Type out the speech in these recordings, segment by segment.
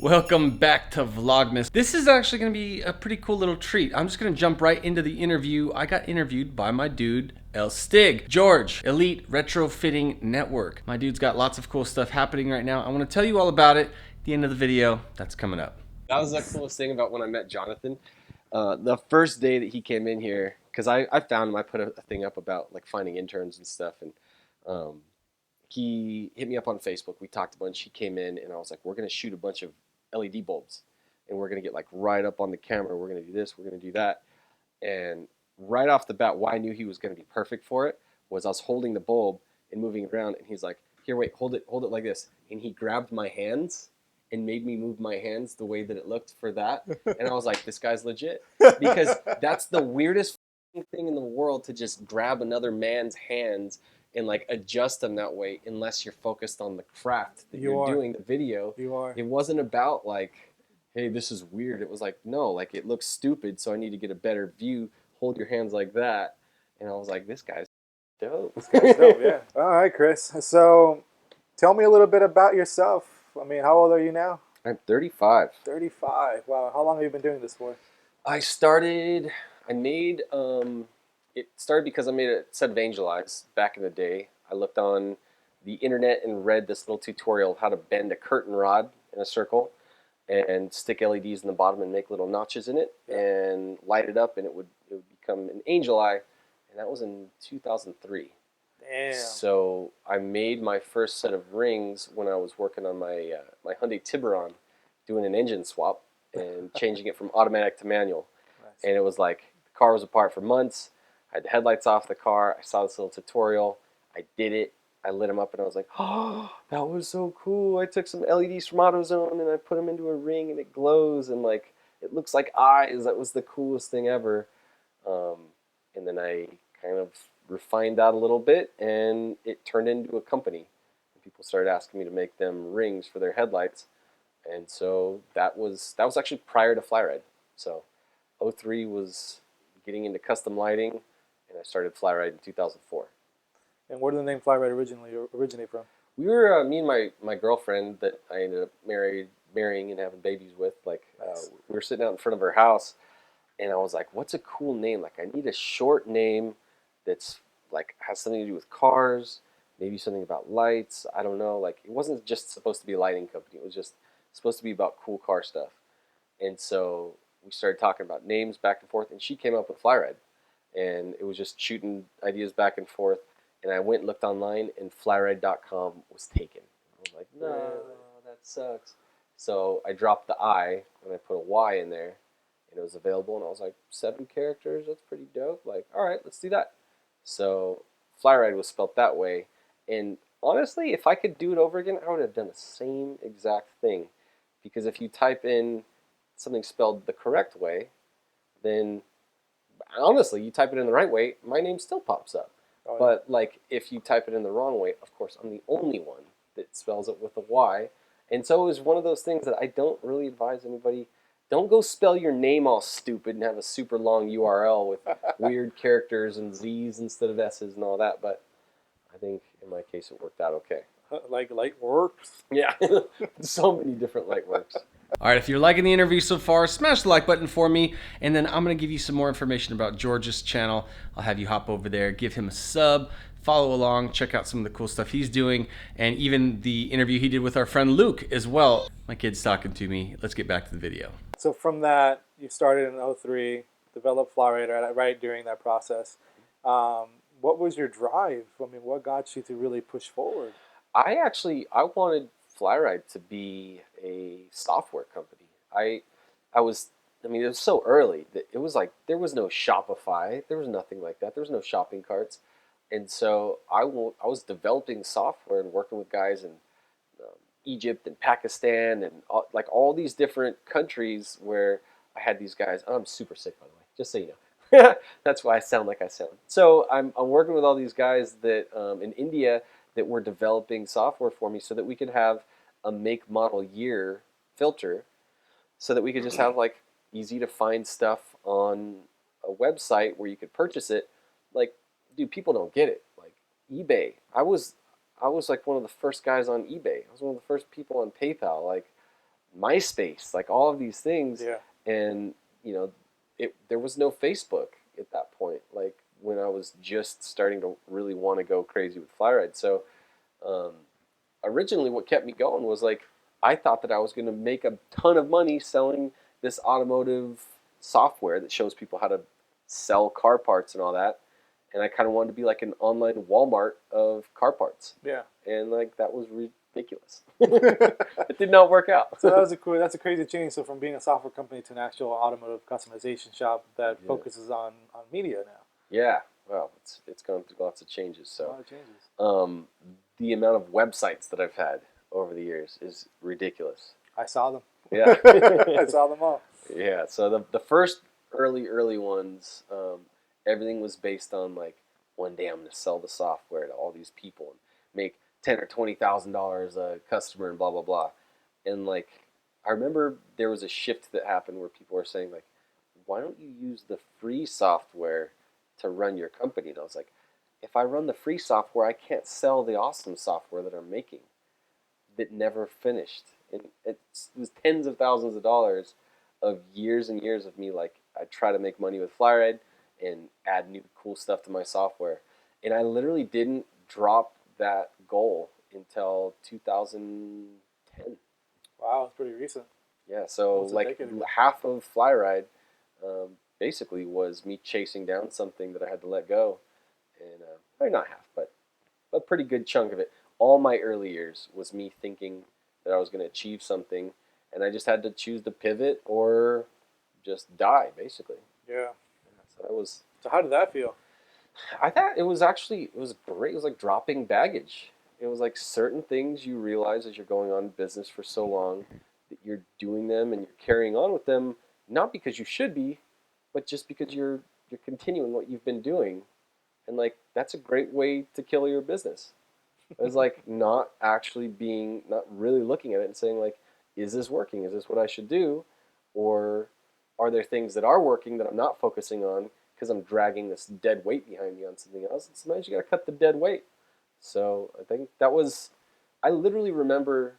Welcome back to Vlogmas. This is actually going to be a pretty cool little treat. I'm just going to jump right into the interview. I got interviewed by my dude, Stig. George, Elite Retrofitting Network. My dude's got lots of cool stuff happening right now. I want to tell you all about it at the end of the video. That's coming up. That was the coolest thing about when I met Jonathan. The first day that he came in here, because I found him, I put a thing up about like finding interns and stuff, and um, he hit me up on Facebook. We talked a bunch. He came in, and I was like, we're gonna shoot a bunch of LED bulbs, and we're gonna get like right up on the camera. We're gonna do this. We're gonna do that. And right off the bat, why I knew he was gonna be perfect for it was I was holding the bulb and moving it around, and he's like, here, wait, hold it like this, and he grabbed my hands and made me move my hands the way that it looked for that. And I was like, this guy's legit. Because that's the weirdest thing in the world, to just grab another man's hands and like adjust them that way, unless you're focused on the craft that you're doing, the video. You are. It wasn't about like, hey, this is weird. It was like, no, like it looks stupid, so I need to get a better view. Hold your hands like that. And I was like, this guy's dope. This guy's dope, yeah. All right, Chris. So tell me a little bit about yourself. I mean, how old are you now? I'm 35. 35. Wow. How long have you been doing this for? It started because I made a set of angel eyes back in the day. I looked on the internet and read this little tutorial of how to bend a curtain rod in a circle and stick LEDs in the bottom and make little notches in it and light it up, and it would become an angel eye. And that was in 2003. Damn. So I made my first set of rings when I was working on my my Hyundai Tiburon, doing an engine swap and changing it from automatic to manual. Nice. And it was like the car was apart for months. I had the headlights off the car. I saw this little tutorial. I did it. I lit them up, and I was like, oh, that was so cool. I took some LEDs from AutoZone and I put them into a ring, and it glows and like it looks like eyes. That was the coolest thing ever. And then I kind of refined that a little bit, and it turned into a company. And people started asking me to make them rings for their headlights, and so that was actually prior to FlyRyde. So 03 was getting into custom lighting, and I started FlyRyde in 2004. And where did the name FlyRyde originate from? We were me and my girlfriend that I ended up marrying and having babies with. Like Nice. we were sitting out in front of her house, and I was like, "What's a cool name? Like I need a short name that's like has something to do with cars, maybe something about lights. I don't know. Like it wasn't just supposed to be a lighting company. It was just supposed to be about cool car stuff." And so we started talking about names back and forth, and she came up with FlyRyde, and it was just shooting ideas back and forth. And I went and looked online, and FlyRyde.com was taken. I was like, no, that sucks. So I dropped the I and I put a Y in there, and it was available. And I was like, 7 characters, that's pretty dope. Like, all right, let's do that. So FlyRyde was spelt that way. And honestly, if I could do it over again, I would have done the same exact thing. Because if you type in something spelled the correct way, then honestly, you type it in the right way, my name still pops up. Oh, yeah. But like if you type it in the wrong way, of course, I'm the only one that spells it with a Y. And so it was one of those things that I don't really advise anybody. Don't go spell your name all stupid and have a super long URL with weird characters and Z's instead of S's and all that. But I think in my case it worked out okay. Like light works. Yeah, so many different light works. All right, if you're liking the interview so far, smash the like button for me, and then I'm going to give you some more information about George's channel. I'll have you hop over there, give him a sub, follow along, check out some of the cool stuff he's doing, and even the interview he did with our friend Luke as well. My kid's talking to me. Let's get back to the video. So from that, you started in 03, developed FlyRyde right during that process. What was your drive? I mean, what got you to really push forward? I wanted FlyRyde to be a software company. I mean, it was so early that it was like there was no Shopify, there was nothing like that, there was no shopping carts, and so I was developing software and working with guys in Egypt and Pakistan and all these different countries where I had these guys. Oh, I'm super sick, by the way, just so you know. That's why I sound like I sound. So I'm working with all these guys that in India that were developing software for me so that we could have a make, model, year filter so that we could just have like easy to find stuff on a website where you could purchase it. Like, dude, people don't get it. Like eBay. I was like one of the first guys on eBay. I was one of the first people on PayPal. Like MySpace, like all of these things. Yeah. And you know, there was no Facebook at that point. Like when I was just starting to really want to go crazy with FlyRyde. So um, originally, what kept me going was like I thought that I was going to make a ton of money selling this automotive software that shows people how to sell car parts and all that. And I kind of wanted to be like an online Walmart of car parts. Yeah. And like that was ridiculous. It did not work out. So that's a crazy change. So from being a software company to an actual automotive customization shop that focuses on media now. Yeah. Well, it's gone through lots of changes. A So lot of changes. the amount of websites that I've had over the years is ridiculous. I saw them. Yeah. I saw them all. Yeah. So the first early ones, everything was based on like one day I'm going to sell the software to all these people and make $10,000 or $20,000 a customer and blah blah blah. And like I remember there was a shift that happened where people were saying like, why don't you use the free software to run your company? And I was like, if I run the free software, I can't sell the awesome software that I'm making that never finished. And it was tens of thousands of dollars of years and years of me like I try to make money with FlyRyde and add new cool stuff to my software. And I literally didn't drop that goal until 2010. Wow, it's pretty recent. Yeah, so Almost a like decade ago. half of FlyRyde basically was me chasing down something that I had to let go. And not half, but a pretty good chunk of it. All my early years was me thinking that I was going to achieve something, and I just had to choose to pivot or just die, basically. Yeah. So that was. So how did that feel? I thought it was great. It was like dropping baggage. It was like certain things you realize as you're going on in business for so long that you're doing them and you're carrying on with them, not because you should be, but just because you're continuing what you've been doing. And like that's a great way to kill your business. It's like not really looking at it and saying like, is this working? Is this what I should do? Or are there things that are working that I'm not focusing on because I'm dragging this dead weight behind me on something else? And sometimes you got to cut the dead weight. So I think I literally remember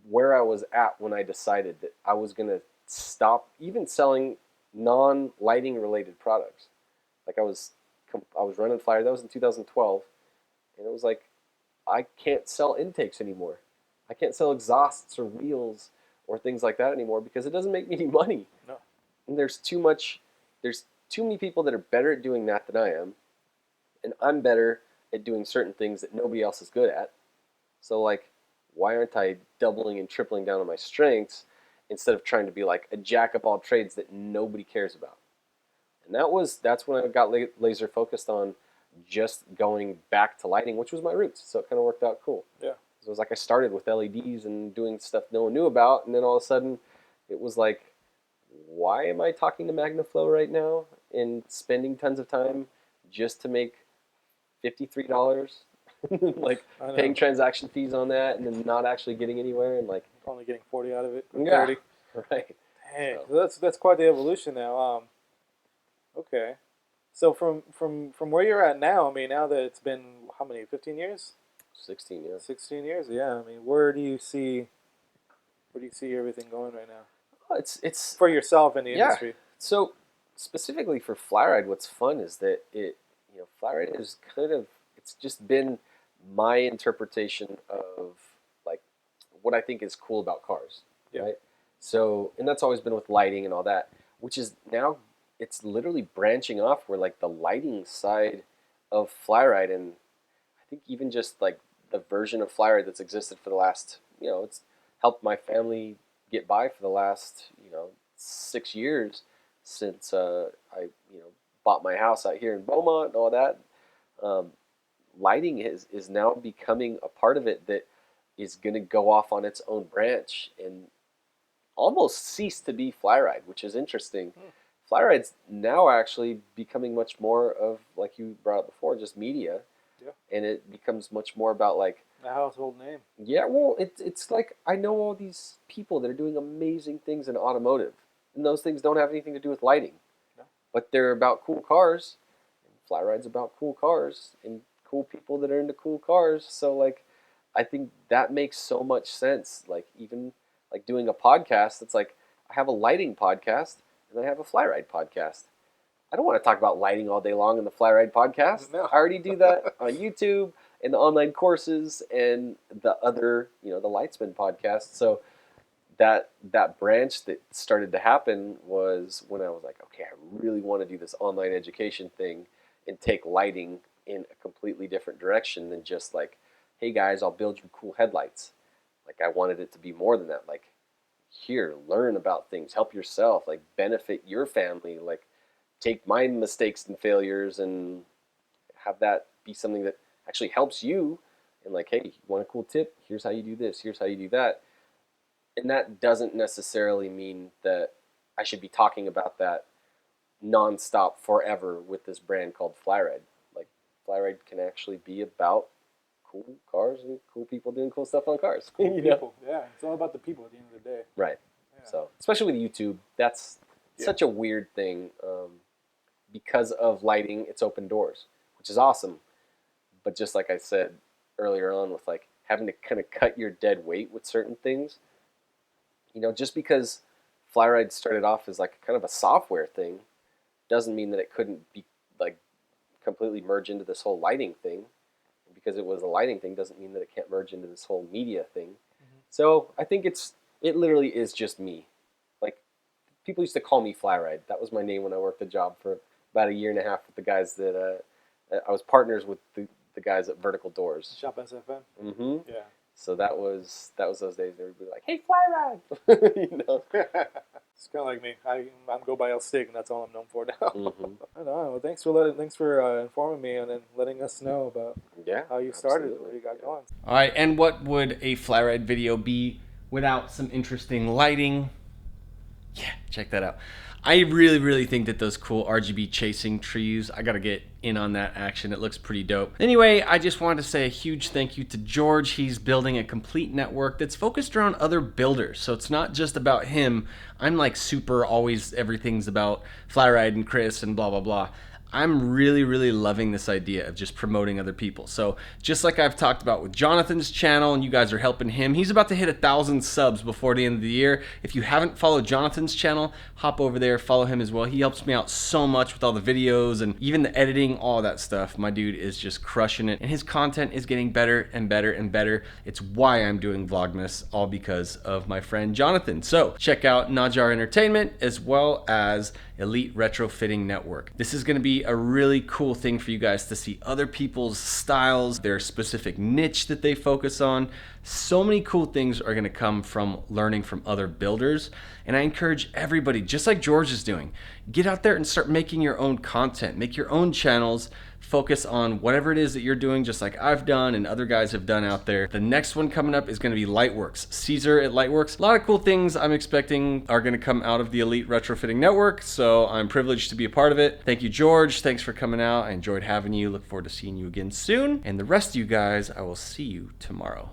where I was at when I decided that I was going to stop even selling non-lighting related products. Like I was running FlyRyde. That was in 2012, and it was like I can't sell intakes anymore. I can't sell exhausts or wheels or things like that anymore because it doesn't make me any money. No. And there's too many people that are better at doing that than I am, and I'm better at doing certain things that nobody else is good at. So like, why aren't I doubling and tripling down on my strengths instead of trying to be like a jack of all trades that nobody cares about? And that's when I got laser focused on just going back to lighting, which was my roots. So it kind of worked out cool. Yeah. So it was like I started with LEDs and doing stuff no one knew about, and then all of a sudden it was like, why am I talking to MagnaFlow right now and spending tons of time just to make $53? Like paying transaction fees on that and then not actually getting anywhere and like Only getting 40 out of it. yeah, 30. right. Dang. So. So that's quite the evolution now. Okay. So from where you're at now, I mean, now that it's been how many? 15 years? 16, yeah. 16 years. Yeah. I mean, where do you see everything going right now? It's For yourself in the industry. So specifically for FlyRyde, what's fun is that FlyRyde is it's just been my interpretation of like what I think is cool about cars, right? So, and that's always been with lighting and all that, which is now it's literally branching off where like the lighting side of FlyRyde, and I think even just like the version of FlyRyde that's existed for the last, it's helped my family get by for the last, 6 years since I bought my house out here in Beaumont and all that. Lighting is now becoming a part of it that is going to go off on its own branch and almost cease to be FlyRyde, which is interesting. FlyRyde's now actually becoming much more of, like you brought up before, just media. Yeah. And it becomes much more about like a household name. Yeah, well, it's like I know all these people that are doing amazing things in automotive, and those things don't have anything to do with lighting, but they're about cool cars. And FlyRyde's about cool cars and cool people that are into cool cars. So like, I think that makes so much sense. Like even like doing a podcast. It's like I have a lighting podcast and I have a FlyRyde podcast. I don't want to talk about lighting all day long in the FlyRyde podcast. No. I already do that on YouTube and the online courses and the other, the Lightspin podcast. So that branch that started to happen was when I was like, okay, I really want to do this online education thing and take lighting in a completely different direction than just like, hey guys, I'll build you cool headlights. Like I wanted it to be more than that. Like, here, learn about things, help yourself, like benefit your family, like take my mistakes and failures and have that be something that actually helps you. And like, hey, you want a cool tip? Here's how you do this. Here's how you do that. And that doesn't necessarily mean that I should be talking about that nonstop forever with this brand called FlyRyde. Like, FlyRyde can actually be about cool cars and cool people doing cool stuff on cars. Cool people. Yeah, it's all about the people at the end of the day. Right. Yeah. So, especially with YouTube, that's such a weird thing. Because of lighting, it's open doors, which is awesome. But just like I said earlier on with like having to kind of cut your dead weight with certain things, just because FlyRyde started off as like kind of a software thing doesn't mean that it couldn't be like completely merge into this whole lighting thing. And because it was a lighting thing doesn't mean that it can't merge into this whole media thing. Mm-hmm. So I think it literally is just me. Like, people used to call me FlyRyde. That was my name when I worked the job for about a year and a half with the guys that I was partners with the guys at Vertical Doors. Shop SFN. Mm-hmm. Yeah. So that was those days. Everybody was like, "Hey, FlyRyde," It's kind of like me. I'm go by Stig, and that's all I'm known for now. Mm-hmm. I know. Well, thanks for informing me and then letting us know about how you started, what you got going. All right, and what would a FlyRyde video be without some interesting lighting? Yeah, check that out. I really, really think that those cool RGB chasing trees, I gotta get in on that action. It looks pretty dope. Anyway, I just wanted to say a huge thank you to George. He's building a complete network that's focused around other builders. So it's not just about him. I'm like super always everything's about FlyRyde and Chris and blah, blah, blah. I'm really, really loving this idea of just promoting other people. So just like I've talked about with Jonathan's channel and you guys are helping him, he's about to hit 1,000 subs before the end of the year. If you haven't followed Jonathan's channel, hop over there, follow him as well. He helps me out so much with all the videos and even the editing, all that stuff. My dude is just crushing it and his content is getting better and better and better. It's why I'm doing Vlogmas, all because of my friend Jonathan. So check out Najar Entertainment as well as Elite Retrofitting Network. This is gonna be a really cool thing for you guys to see other people's styles, their specific niche that they focus on. So many cool things are gonna come from learning from other builders. And I encourage everybody, just like George is doing, get out there and start making your own content, make your own channels, focus on whatever it is that you're doing, just like I've done and other guys have done out there. The next one coming up is gonna be Lightworks. Caesar at Lightworks. A lot of cool things I'm expecting are gonna come out of the Elite Retrofitting Network, so I'm privileged to be a part of it. Thank you, George. Thanks for coming out. I enjoyed having you. Look forward to seeing you again soon. And the rest of you guys, I will see you tomorrow.